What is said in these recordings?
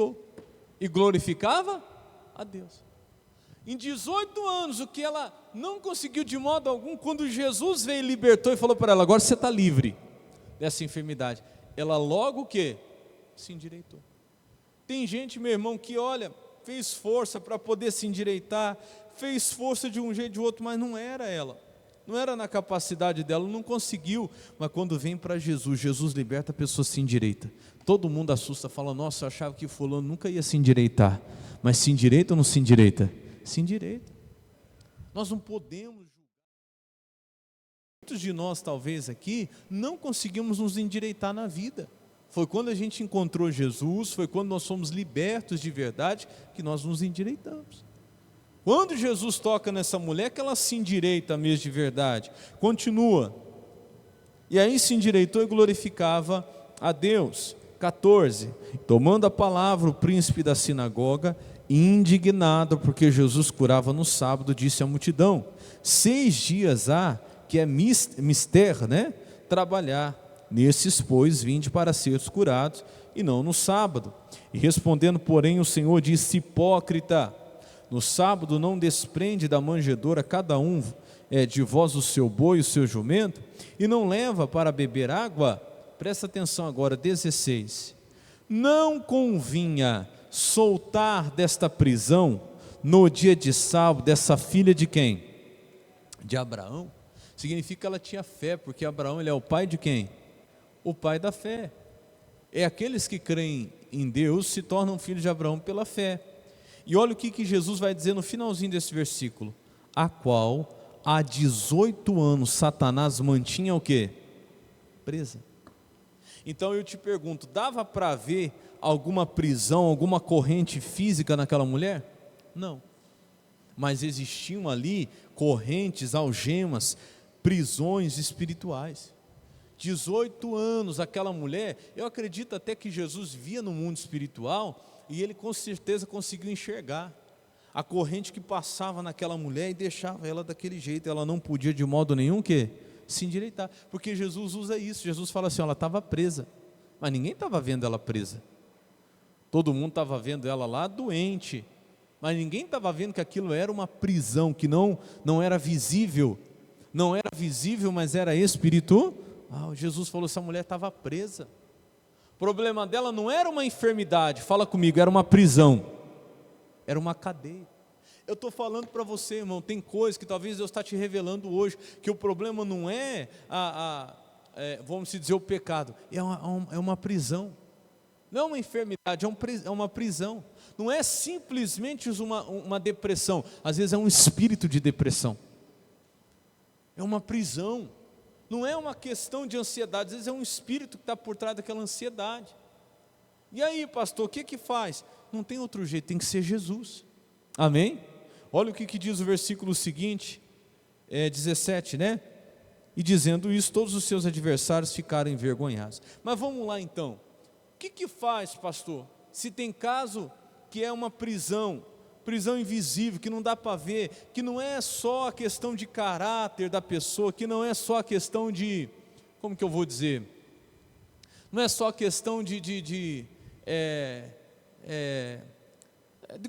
endireitou e glorificava a Deus. Em 18 anos, o que ela não conseguiu de modo algum, quando Jesus veio e libertou e falou para ela: agora você está livre dessa enfermidade, ela logo o quê? Se endireitou. Tem gente, meu irmão, que olha, fez força para poder se endireitar, fez força de um jeito ou de outro, mas não era ela, não era na capacidade dela, não conseguiu. Mas quando vem para Jesus, Jesus liberta, a pessoa se endireita. Todo mundo assusta, fala: nossa, eu achava que fulano nunca ia se endireitar. Mas se endireita ou não se endireita? Se endireita. Nós não podemos julgar. Muitos de nós talvez aqui não conseguimos nos endireitar na vida. Foi quando a gente encontrou Jesus, foi quando nós fomos libertos de verdade, que nós nos endireitamos. Quando Jesus toca nessa mulher, que ela se endireita mesmo de verdade. Continua. E aí se endireitou e glorificava a Deus. 14. Tomando a palavra, o príncipe da sinagoga, indignado porque Jesus curava no sábado, disse à multidão: 6 dias há que é mister, trabalhar. Nesses, pois, vinde para seres curados, e não no sábado. E respondendo, porém, o Senhor disse: hipócrita, no sábado não desprende da manjedoura cada um de vós o seu boi e o seu jumento, e não leva para beber água? Presta atenção agora, 16. Não convinha soltar desta prisão no dia de sábado dessa filha de quem? De Abraão. Significa que ela tinha fé, porque Abraão, ele é o pai de quem? O pai da fé. É aqueles que creem em Deus se tornam filhos de Abraão pela fé. E olha o que Jesus vai dizer no finalzinho desse versículo: a qual há 18 anos Satanás mantinha o quê? Presa. Então eu te pergunto, dava para ver alguma prisão, alguma corrente física naquela mulher? Não. Mas existiam ali correntes, algemas, prisões espirituais. 18 anos, aquela mulher, eu acredito até que Jesus via no mundo espiritual, e ele com certeza conseguiu enxergar a corrente que passava naquela mulher e deixava ela daquele jeito. Ela não podia de modo nenhum se endireitar, porque Jesus usa isso. Jesus fala assim: ela estava presa, mas ninguém estava vendo ela presa. Todo mundo estava vendo ela lá doente, mas ninguém estava vendo que aquilo era uma prisão, que não era visível, mas era espiritual. Jesus falou: essa mulher estava presa. O problema dela não era uma enfermidade, fala comigo, era uma prisão, era uma cadeia. Eu estou falando para você, irmão, tem coisas que talvez Deus está te revelando hoje, que o problema não é, vamos dizer, o pecado, é uma prisão. Não é uma enfermidade, é uma prisão. Não é simplesmente uma depressão, às vezes é um espírito de depressão. É uma prisão. Não é uma questão de ansiedade, às vezes é um espírito que está por trás daquela ansiedade. E aí, pastor, o que faz? Não tem outro jeito, tem que ser Jesus. Amém? Olha o que diz o versículo seguinte, 17, E dizendo isso, todos os seus adversários ficaram envergonhados. Mas vamos lá então. O que faz, pastor? Se tem caso que é uma prisão invisível, que não dá para ver, que não é só a questão de caráter da pessoa, que não é só a questão de, como que eu vou dizer? Não é só a questão de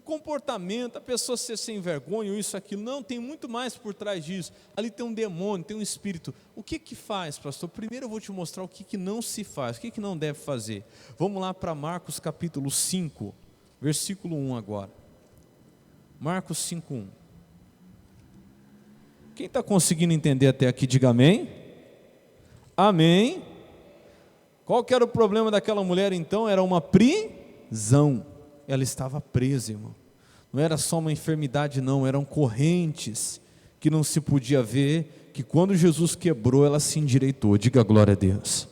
comportamento, a pessoa ser sem vergonha, ou isso, aquilo. Não, tem muito mais por trás disso. Ali tem um demônio, tem um espírito. O que faz, pastor? Primeiro eu vou te mostrar o que não se faz, o que não deve fazer. Vamos lá para Marcos capítulo 5, versículo 1 agora. Marcos 5:1. Quem está conseguindo entender até aqui, diga amém. Amém. Qual que era o problema daquela mulher então? Era uma prisão. Ela estava presa, irmão. Não era só uma enfermidade não, eram correntes que não se podia ver, que quando Jesus quebrou, ela se endireitou. Diga glória a Deus.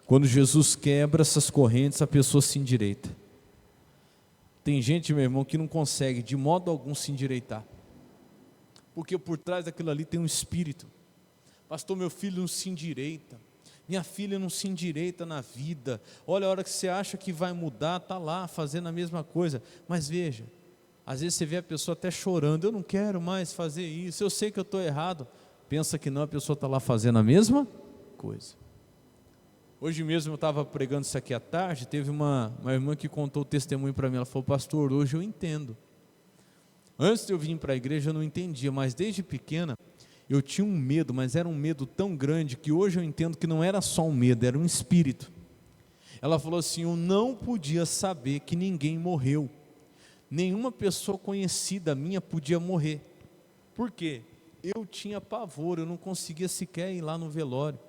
Quando Jesus quebra essas correntes, a pessoa se endireita. Tem gente, meu irmão, que não consegue de modo algum se endireitar, porque por trás daquilo ali tem um espírito. Pastor, meu filho não se endireita, minha filha não se endireita na vida. Olha, a hora que você acha que vai mudar, está lá fazendo a mesma coisa. Mas veja, às vezes você vê a pessoa até chorando: eu não quero mais fazer isso, eu sei que eu estou errado. Pensa que não, a pessoa está lá fazendo a mesma coisa. Hoje mesmo eu estava pregando isso aqui à tarde, teve uma irmã que contou o testemunho para mim, ela falou: pastor, hoje eu entendo. Antes de eu vir para a igreja eu não entendia, mas desde pequena eu tinha um medo, mas era um medo tão grande que hoje eu entendo que não era só um medo, era um espírito. Ela falou assim: eu não podia saber que ninguém morreu, nenhuma pessoa conhecida minha podia morrer. Por quê? Eu tinha pavor, eu não conseguia sequer ir lá no velório.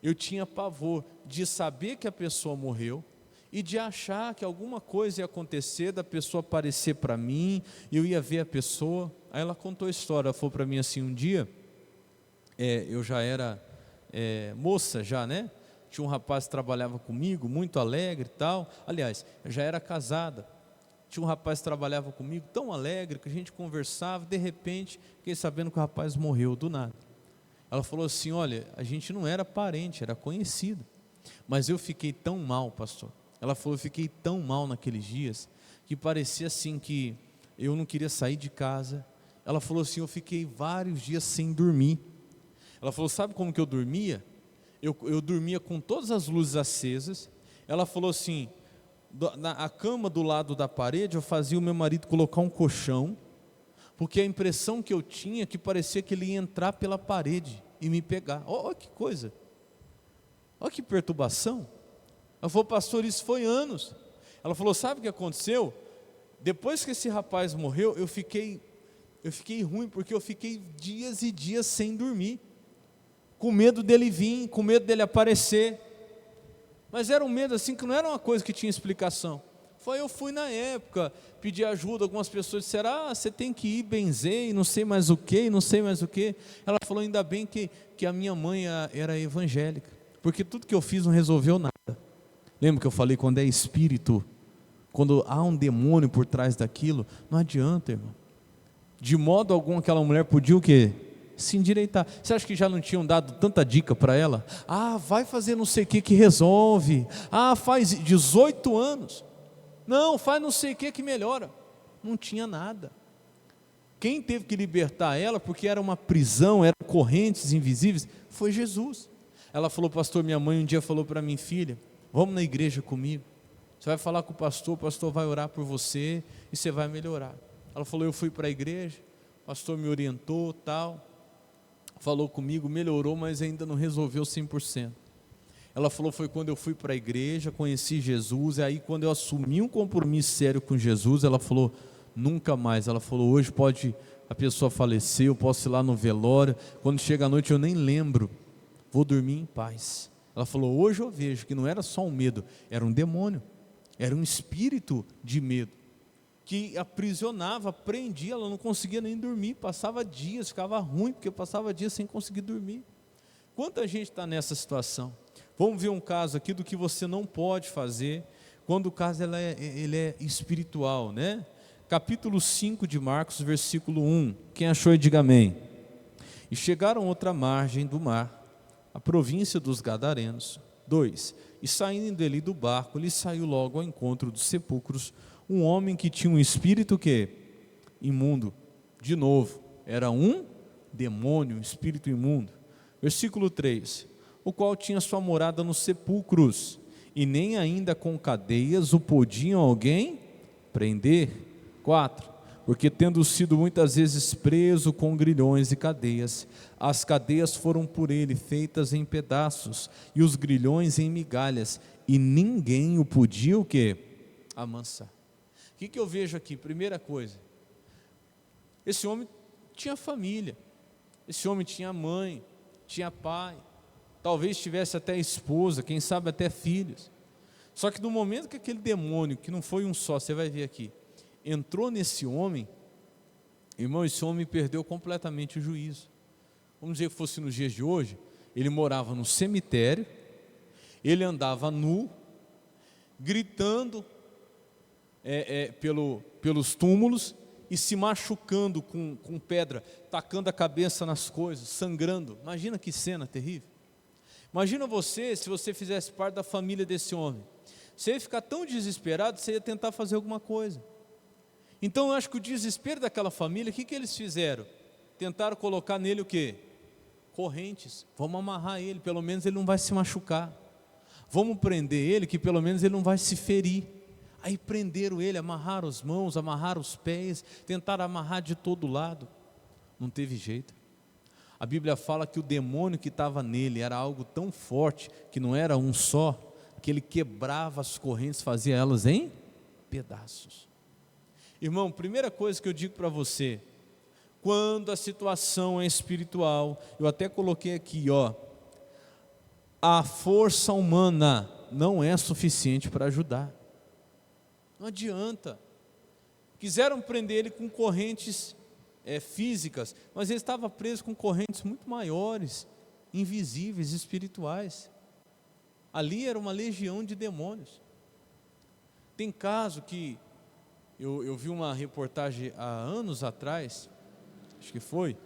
Eu tinha pavor de saber que a pessoa morreu e de achar que alguma coisa ia acontecer, da pessoa aparecer para mim, eu ia ver a pessoa. Aí ela contou a história, ela falou para mim assim: um dia, eu já era moça já, né? Tinha um rapaz que trabalhava comigo, muito alegre e tal. Aliás, eu já era casada. Tinha um rapaz que trabalhava comigo, tão alegre, que a gente conversava, de repente, fiquei sabendo que o rapaz morreu do nada. Ela falou assim: olha, a gente não era parente, era conhecido, mas eu fiquei tão mal, pastor. Ela falou: eu fiquei tão mal naqueles dias, que parecia assim que eu não queria sair de casa. Ela falou assim: eu fiquei vários dias sem dormir. Ela falou: sabe como que eu dormia? Eu dormia com todas as luzes acesas. Ela falou assim: a cama do lado da parede, eu fazia o meu marido colocar um colchão, porque a impressão que eu tinha é que parecia que ele ia entrar pela parede e me pegar. Olha que coisa, olha que perturbação. Ela falou: pastor, isso foi anos. Ela falou: sabe o que aconteceu? Depois que esse rapaz morreu, eu fiquei ruim, porque eu fiquei dias e dias sem dormir, com medo dele vir, com medo dele aparecer. Mas era um medo assim que não era uma coisa que tinha explicação. Eu fui na época, pedi ajuda, algumas pessoas disseram: você tem que ir benzer, e não sei mais o que, não sei mais o que. Ela falou: ainda bem que a minha mãe era evangélica, porque tudo que eu fiz não resolveu nada. Lembra que eu falei, quando é espírito, quando há um demônio por trás daquilo, não adianta, irmão. De modo algum aquela mulher podia o quê? Se endireitar. Você acha que já não tinham dado tanta dica para ela? Vai fazer não sei o que resolve. Faz 18 anos. Não, faz não sei o que melhora. Não tinha nada. Quem teve que libertar ela, porque era uma prisão, eram correntes invisíveis, foi Jesus. Ela falou: pastor, minha mãe um dia falou para mim: filha, vamos na igreja comigo. Você vai falar com o pastor vai orar por você e você vai melhorar. Ela falou: eu fui para a igreja, o pastor me orientou, tal, falou comigo, melhorou, mas ainda não resolveu 100%. Ela falou: foi quando eu fui para a igreja, conheci Jesus, e aí quando eu assumi um compromisso sério com Jesus, ela falou: nunca mais. Ela falou: hoje pode a pessoa falecer, eu posso ir lá no velório, quando chega a noite eu nem lembro, vou dormir em paz. Ela falou: hoje eu vejo que não era só um medo, era um demônio, era um espírito de medo, que aprisionava, prendia, ela não conseguia nem dormir, passava dias, ficava ruim, porque passava dias sem conseguir dormir. Quanta gente está nessa situação? Vamos ver um caso aqui do que você não pode fazer, quando o caso ele é espiritual, né? Capítulo 5 de Marcos, versículo 1, quem achou e diga amém. E chegaram a outra margem do mar, a província dos Gadarenos. 2, e saindo dele do barco, lhe saiu logo ao encontro dos sepulcros um homem que tinha um espírito que imundo. De novo, era um demônio, um espírito imundo. Versículo 3, o qual tinha sua morada nos sepulcros, e nem ainda com cadeias o podiam alguém prender. 4, porque tendo sido muitas vezes preso com grilhões e cadeias, as cadeias foram por ele feitas em pedaços, e os grilhões em migalhas, e ninguém o podia o quê? Amansar. O que eu vejo aqui? Primeira coisa, esse homem tinha família, esse homem tinha mãe, tinha pai, talvez tivesse até esposa, quem sabe até filhos. Só que no momento que aquele demônio, que não foi um só, você vai ver aqui, entrou nesse homem, irmão, esse homem perdeu completamente o juízo. Vamos dizer que fosse nos dias de hoje, ele morava no cemitério, ele andava nu, gritando pelos túmulos e se machucando com pedra, tacando a cabeça nas coisas, sangrando. Imagina que cena terrível. Imagina você, se você fizesse parte da família desse homem, você ia ficar tão desesperado, você ia tentar fazer alguma coisa. Então eu acho que o desespero daquela família, o que eles fizeram? Tentaram colocar nele o quê? Correntes. Vamos amarrar ele, pelo menos ele não vai se machucar. Vamos prender ele, que pelo menos ele não vai se ferir. Aí prenderam ele, amarraram as mãos, amarraram os pés, tentaram amarrar de todo lado. Não teve jeito. A Bíblia fala que o demônio que estava nele era algo tão forte, que não era um só, que ele quebrava as correntes, fazia elas em pedaços. Irmão, primeira coisa que eu digo para você, quando a situação é espiritual, eu até coloquei aqui, a força humana não é suficiente para ajudar. Não adianta. Quiseram prender ele com correntes físicas, mas ele estava preso com correntes muito maiores, invisíveis, espirituais. Ali era uma legião de demônios. Tem caso que eu vi uma reportagem há anos atrás, acho que foi,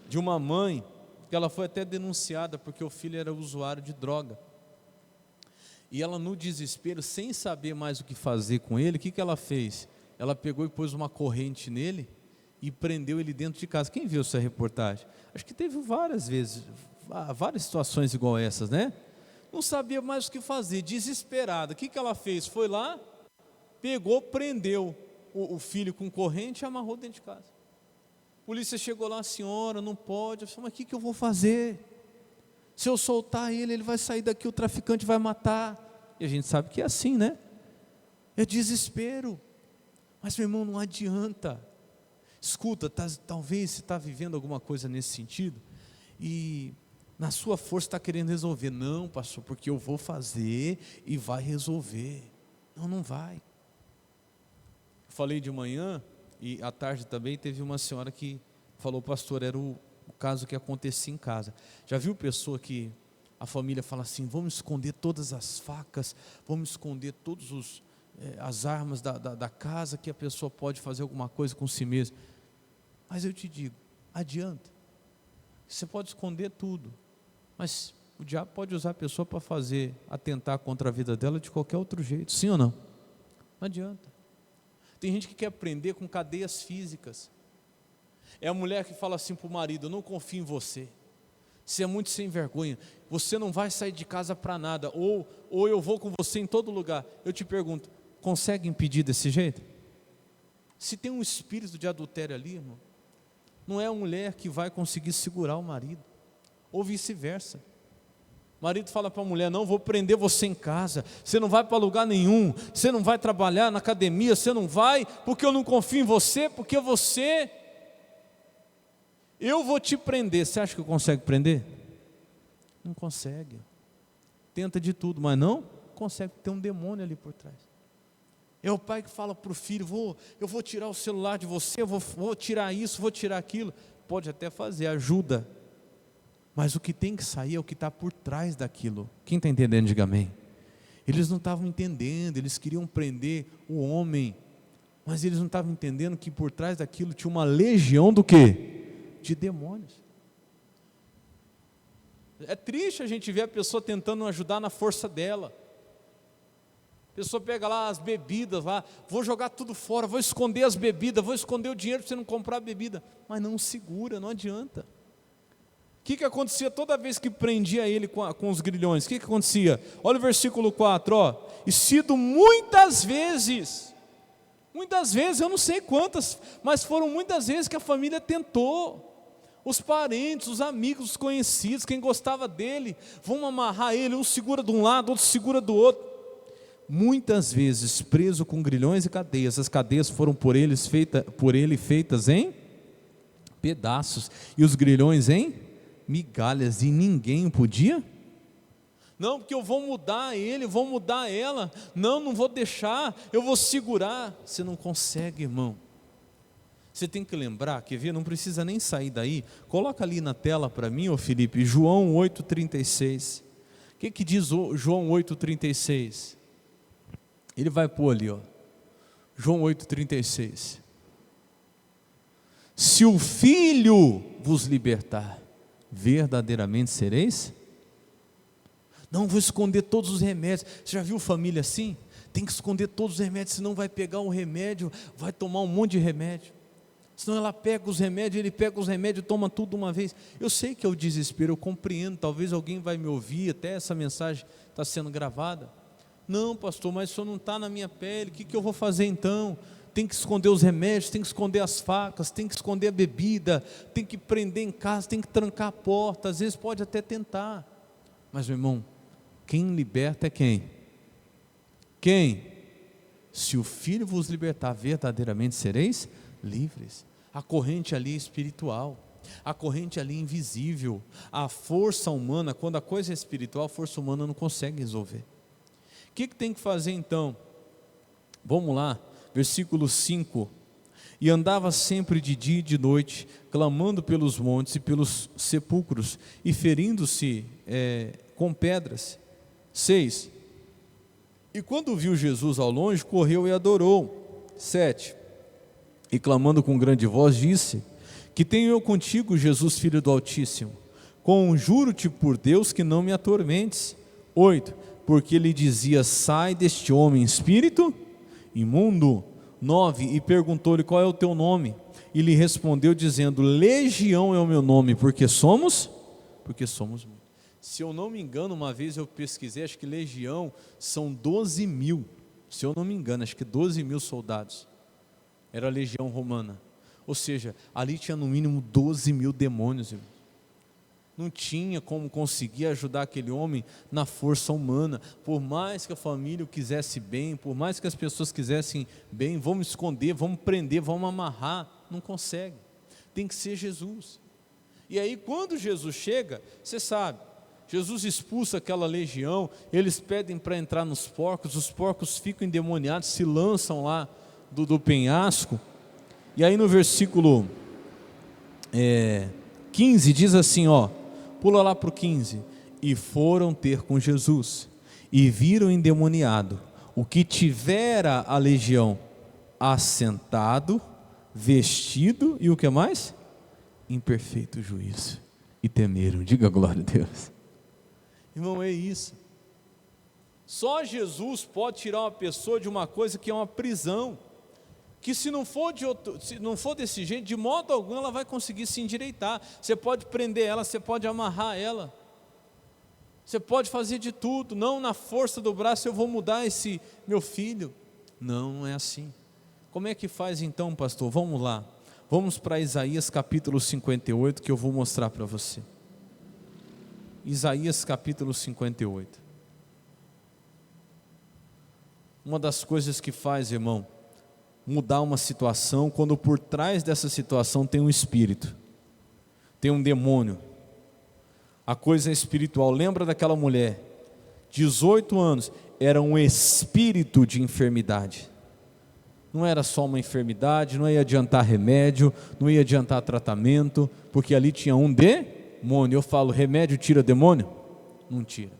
de uma mãe, que ela foi até denunciada porque o filho era usuário de droga. E ela, no desespero, sem saber mais o que fazer com ele, o que ela fez? Ela pegou e pôs uma corrente nele e prendeu ele dentro de casa. Quem viu essa reportagem? Acho que teve várias vezes, várias situações igual essas, né? Não sabia mais o que fazer, desesperada. O que ela fez? Foi lá, pegou, prendeu o filho com corrente e amarrou dentro de casa. A polícia chegou lá, senhora, não pode. Eu falei, mas o que eu vou fazer? Se eu soltar ele, ele vai sair daqui, o traficante vai matar. E a gente sabe que é assim, né? É desespero. Mas, meu irmão, não adianta. Escuta, talvez você está vivendo alguma coisa nesse sentido e na sua força está querendo resolver. Não, pastor, porque eu vou fazer e vai resolver. Não, não vai. Falei de manhã e à tarde também teve uma senhora que falou, pastor, era o caso que acontecia em casa. Já viu pessoa que a família fala assim, vamos esconder todas as facas, vamos esconder todas as armas da casa, que a pessoa pode fazer alguma coisa com si mesma. Mas eu te digo, adianta. Você pode esconder tudo, mas o diabo pode usar a pessoa para atentar contra a vida dela de qualquer outro jeito, sim ou não? Não adianta. Tem gente que quer prender com cadeias físicas. É a mulher que fala assim para o marido, eu não confio em você, você é muito sem vergonha, você não vai sair de casa para nada, ou eu vou com você em todo lugar. Eu te pergunto, consegue impedir desse jeito? Se tem um espírito de adultério ali, irmão, não é a mulher que vai conseguir segurar o marido, ou vice-versa. O marido fala para a mulher, não, vou prender você em casa, você não vai para lugar nenhum, você não vai trabalhar na academia, você não vai, porque eu não confio em você, porque eu vou te prender. Você acha que consegue prender? Não consegue. Tenta de tudo, mas não consegue, tem um demônio ali por trás. É o pai que fala para o filho, eu vou tirar o celular de você, eu vou tirar isso, vou tirar aquilo. Pode até fazer, ajuda. Mas o que tem que sair é o que está por trás daquilo. Quem está entendendo, diga amém. Eles não estavam entendendo, eles queriam prender o homem, mas eles não estavam entendendo que por trás daquilo tinha uma legião do quê? De demônios. É triste a gente ver a pessoa tentando ajudar na força dela. A pessoa pega lá as bebidas, vou jogar tudo fora, vou esconder as bebidas, vou esconder o dinheiro para você não comprar a bebida. Mas não segura, não adianta. O que acontecia toda vez que prendia ele com os grilhões? O que acontecia? Olha o versículo 4, e sido muitas vezes, eu não sei quantas, mas foram muitas vezes que a família tentou. Os parentes, os amigos, os conhecidos, quem gostava dele, vão amarrar ele, um segura de um lado, outro segura do outro. Muitas vezes preso com grilhões e cadeias, as cadeias foram por ele feitas em pedaços, e os grilhões em migalhas, e ninguém podia. Não, porque eu vou mudar ele, vou mudar ela, não vou deixar, eu vou segurar. Você não consegue, irmão. Você tem que lembrar, quer ver, não precisa nem sair daí, coloca ali na tela para mim, ô Felipe, João 8,36, o que diz João 8,36? Ele vai pôr ali, João 8,36, se o Filho vos libertar, verdadeiramente sereis? Não, vou esconder todos os remédios. Você já viu família assim? Tem que esconder todos os remédios, senão vai pegar um remédio, vai tomar um monte de remédio. Senão ela pega os remédios, ele pega os remédios, toma tudo de uma vez. Eu sei que é o desespero, eu compreendo, talvez alguém vai me ouvir, até essa mensagem está sendo gravada. Não, pastor, mas isso não está na minha pele, o que eu vou fazer então? Tem que esconder os remédios, tem que esconder as facas, tem que esconder a bebida, tem que prender em casa, tem que trancar a porta, às vezes pode até tentar. Mas meu irmão, quem liberta é quem? Quem? Se o Filho vos libertar, verdadeiramente sereis livres. A corrente ali é espiritual, a corrente ali é invisível. A força humana, quando a coisa é espiritual, a força humana não consegue resolver. O que tem que fazer então? Vamos lá, versículo 5. E andava sempre de dia e de noite, clamando pelos montes e pelos sepulcros, e ferindo-se com pedras. 6. E quando viu Jesus ao longe, correu e adorou. 7. E clamando com grande voz, disse: Que tenho eu contigo, Jesus, Filho do Altíssimo? Conjuro-te por Deus que não me atormentes. 8. Porque ele dizia: Sai deste homem, espírito imundo. 9. E perguntou-lhe: Qual é o teu nome? E lhe respondeu dizendo: Legião é o meu nome, porque somos muitos. Se eu não me engano, uma vez eu pesquisei, acho que legião são 12 mil, se eu não me engano, acho que 12 mil soldados, era a legião romana, ou seja, ali tinha no mínimo 12 mil demônios, irmão. Não tinha como conseguir ajudar aquele homem na força humana, por mais que a família o quisesse bem, por mais que as pessoas quisessem bem, vamos esconder, vamos prender, vamos amarrar, não consegue, tem que ser Jesus. E aí quando Jesus chega, você sabe, Jesus expulsa aquela legião, eles pedem para entrar nos porcos, os porcos ficam endemoniados, se lançam lá do penhasco, e aí no versículo 15 diz assim, pula lá para o 15, e foram ter com Jesus, e viram endemoniado, o que tivera a legião, assentado, vestido, e o que mais? Em perfeito juízo, e temeram. Diga glória a Deus. Irmão, é isso. Só Jesus pode tirar uma pessoa de uma coisa que é uma prisão, que se não for desse jeito, de modo algum ela vai conseguir se endireitar. Você pode prender ela, você pode amarrar ela, você pode fazer de tudo. Não, na força do braço eu vou mudar esse meu filho. Não, não é assim. Como é que faz então, pastor? Vamos lá, vamos para Isaías capítulo 58, que eu vou mostrar para você. Isaías capítulo 58. Uma das coisas que faz, irmão, mudar uma situação, quando por trás dessa situação tem um espírito, tem um demônio, a coisa é espiritual. Lembra daquela mulher, 18 anos, era um espírito de enfermidade, não era só uma enfermidade, não ia adiantar remédio, não ia adiantar tratamento, porque ali tinha um demônio. Eu falo, remédio tira demônio? Não tira.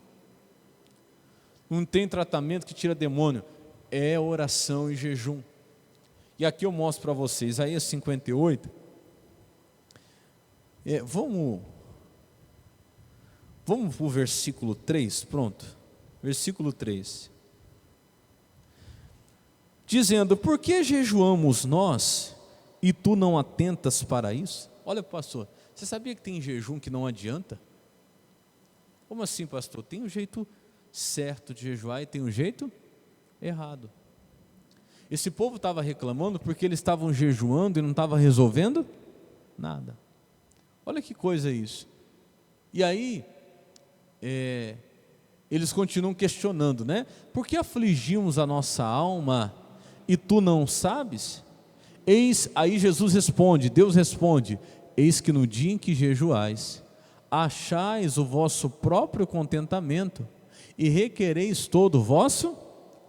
Não tem tratamento que tira demônio, é oração e jejum. E aqui eu mostro para vocês, Isaías 58, vamos para o versículo 3, pronto, versículo 3, dizendo: Por que jejuamos nós, e tu não atentas para isso? Olha, pastor, você sabia que tem jejum que não adianta? Como assim, pastor? Tem um jeito certo de jejuar e tem um jeito errado. Esse povo estava reclamando porque eles estavam jejuando e não estava resolvendo nada. Olha que coisa isso. E aí, eles continuam questionando, né? Por que afligimos a nossa alma e tu não sabes? Aí Jesus responde, Deus responde: Eis que no dia em que jejuais, achais o vosso próprio contentamento e requereis todo o vosso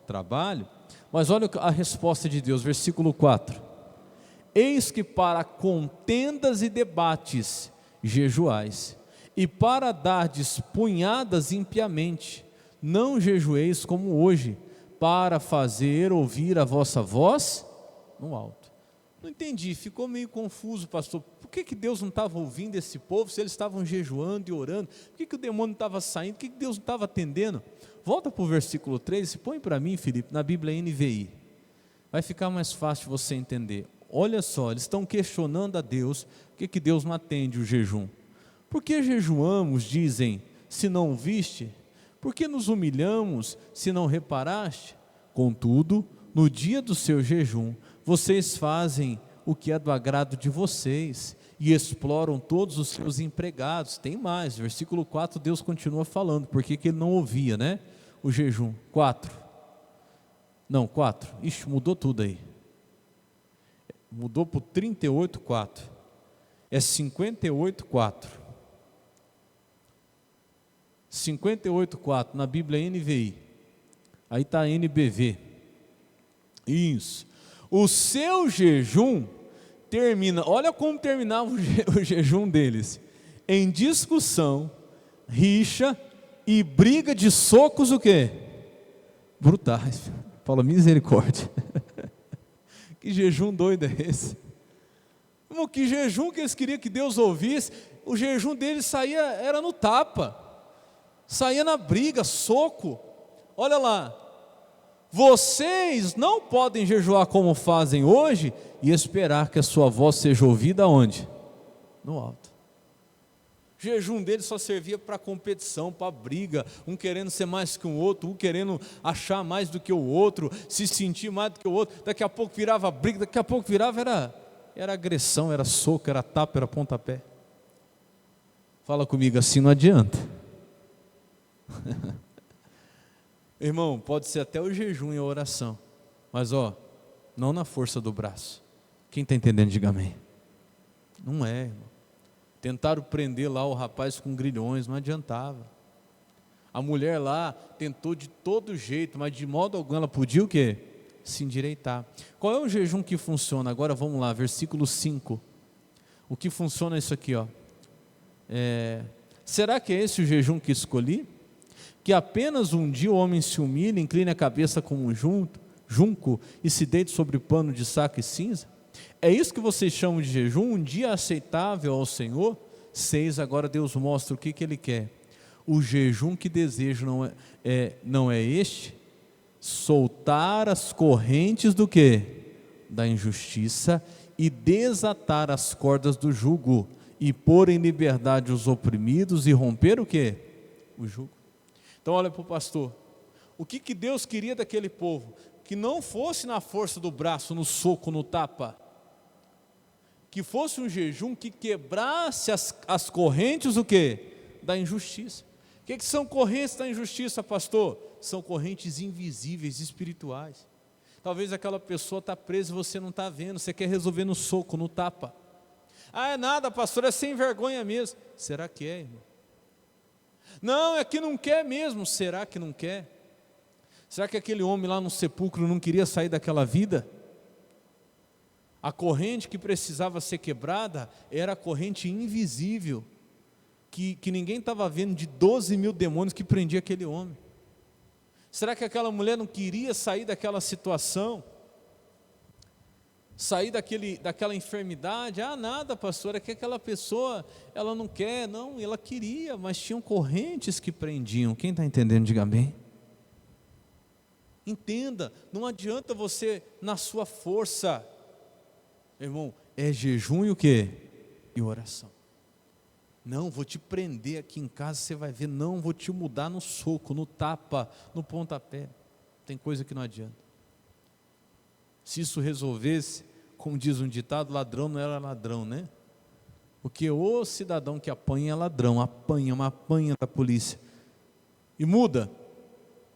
trabalho. Mas olha a resposta de Deus, versículo 4: Eis que para contendas e debates jejuais, e para dardes punhadas impiamente, não jejueis como hoje, para fazer ouvir a vossa voz no alto. Não entendi, ficou meio confuso, pastor. Por que Deus não estava ouvindo esse povo, se eles estavam jejuando e orando? Por que o demônio não estava saindo? Por que Deus não estava atendendo? Volta para o versículo 3 e põe para mim, Felipe, na Bíblia NVI. Vai ficar mais fácil você entender. Olha só, eles estão questionando a Deus, por que Deus não atende o jejum? Por que jejuamos, dizem, se não viste? Por que nos humilhamos, se não reparaste? Contudo, no dia do seu jejum, vocês fazem o que é do agrado de vocês e exploram todos os seus empregados. Tem mais, versículo 4, Deus continua falando, porque que ele não ouvia, né? O jejum. 4. Não, 4. Ixi, mudou tudo aí. Mudou para o 38,4. É 58,4. 58,4 na Bíblia NVI. Aí está a NBV. Isso. O seu jejum termina, olha como terminava o jejum deles: em discussão, rixa e briga de socos, o quê? Brutais. Fala, misericórdia. Que jejum doido é esse? Que jejum que eles queriam que Deus ouvisse? O jejum deles saía, era no tapa, saía na briga, soco. Olha lá, vocês não podem jejuar como fazem hoje e esperar que a sua voz seja ouvida aonde? No alto. O jejum deles só servia para competição, para briga, um querendo ser mais que o outro, um querendo achar mais do que o outro, se sentir mais do que o outro. Daqui a pouco virava briga, daqui a pouco virava era agressão, era soco, era tapa, era pontapé. Fala comigo, assim não adianta. Irmão, pode ser até o jejum e a oração, mas não na força do braço. Quem está entendendo, diga amém. Não é, irmão. Tentaram prender lá o rapaz com grilhões, não adiantava. A mulher lá tentou de todo jeito, mas de modo algum ela podia o quê? Se endireitar. Qual é o jejum que funciona? Agora vamos lá, versículo 5. O que funciona é isso aqui, será que é esse o jejum que escolhi? Que apenas um dia o homem se humilhe, incline a cabeça como um junco e se deite sobre pano de saco e cinza? É isso que vocês chamam de jejum? Um dia aceitável ao Senhor? 6, agora Deus mostra o que Ele quer. O jejum que desejo não é este? Soltar as correntes do quê? Da injustiça e desatar as cordas do jugo e pôr em liberdade os oprimidos e romper o quê? O jugo. Então olha para o pastor, o que Deus queria daquele povo? Que não fosse na força do braço, no soco, no tapa, que fosse um jejum que quebrasse as correntes o quê? Da injustiça. O que são correntes da injustiça, pastor? São correntes invisíveis, espirituais. Talvez aquela pessoa está presa e você não está vendo, você quer resolver no soco, no tapa. Ah, é nada, pastor, é sem vergonha mesmo. Será que é, irmão? Não, é que não quer mesmo. Será que não quer? Será que aquele homem lá no sepulcro não queria sair daquela vida? A corrente que precisava ser quebrada era a corrente invisível, que ninguém estava vendo, de 12 mil demônios que prendia aquele homem. Será que aquela mulher não queria sair daquela situação? Sair daquela enfermidade? Ah, nada, pastor, é que aquela pessoa, ela não quer. Não, ela queria, mas tinham correntes que prendiam. Quem está entendendo, diga amém. Entenda, não adianta você na sua força, irmão, é jejum e o quê? E oração. Não, vou te prender aqui em casa, você vai ver. Não, vou te mudar no soco, no tapa, no pontapé. Tem coisa que não adianta. Se isso resolvesse, como diz um ditado, ladrão não era ladrão, né? Porque o cidadão que apanha é ladrão, apanha da polícia e muda,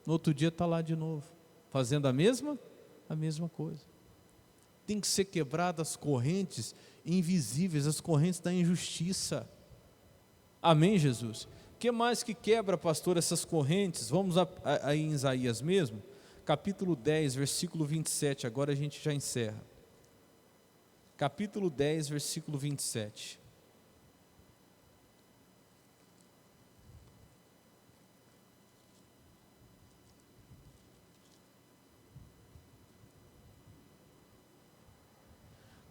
no outro dia está lá de novo, fazendo a mesma coisa. Tem que ser quebradas as correntes invisíveis, as correntes da injustiça. Amém, Jesus? O que mais que quebra, pastor, essas correntes? Vamos aí em Isaías mesmo, capítulo 10, versículo 27, agora a gente já encerra. Capítulo 10, versículo 27.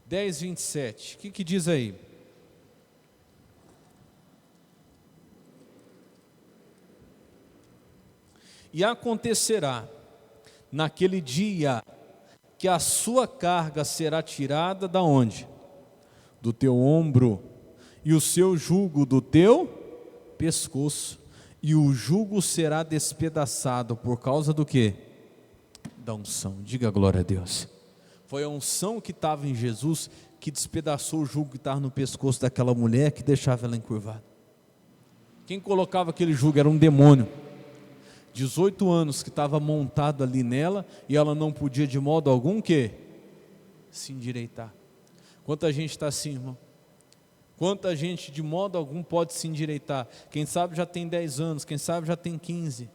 Dez, 27, o que diz aí? E acontecerá naquele dia que a sua carga será tirada da onde? Do teu ombro, e o seu jugo do teu pescoço, e o jugo será despedaçado por causa do quê? Da unção. Diga glória a Deus. Foi a unção que estava em Jesus que despedaçou o jugo que estava no pescoço daquela mulher, que deixava ela encurvada. Quem colocava aquele jugo era um demônio. 18 anos que estava montado ali nela, e ela não podia de modo algum que se endireitar. Quanta gente está assim, irmão? Quanta gente de modo algum pode se endireitar? Quem sabe já tem 10 anos, quem sabe já tem 15.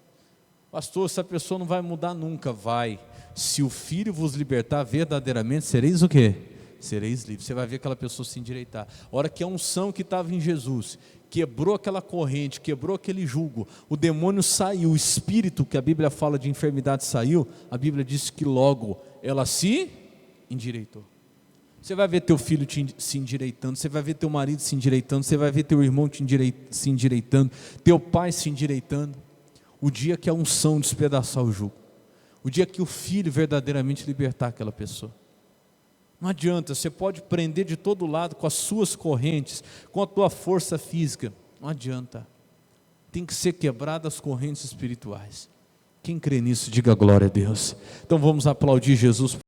Pastor, essa pessoa não vai mudar nunca. Vai. Se o Filho vos libertar, verdadeiramente sereis o quê? Sereis livres. Você vai ver aquela pessoa se endireitar. A hora que a unção que estava em Jesus quebrou aquela corrente, quebrou aquele jugo, o demônio saiu, o espírito que a Bíblia fala de enfermidade saiu, a Bíblia diz que logo ela se endireitou. Você vai ver teu filho se endireitando, você vai ver teu marido se endireitando, você vai ver teu irmão se endireitando, teu pai se endireitando. O dia que a unção despedaçar o jugo, o dia que o Filho verdadeiramente libertar aquela pessoa. Não adianta, você pode prender de todo lado com as suas correntes, com a tua força física, não adianta. Tem que ser quebradas as correntes espirituais. Quem crê nisso, diga glória a Deus. Então vamos aplaudir Jesus.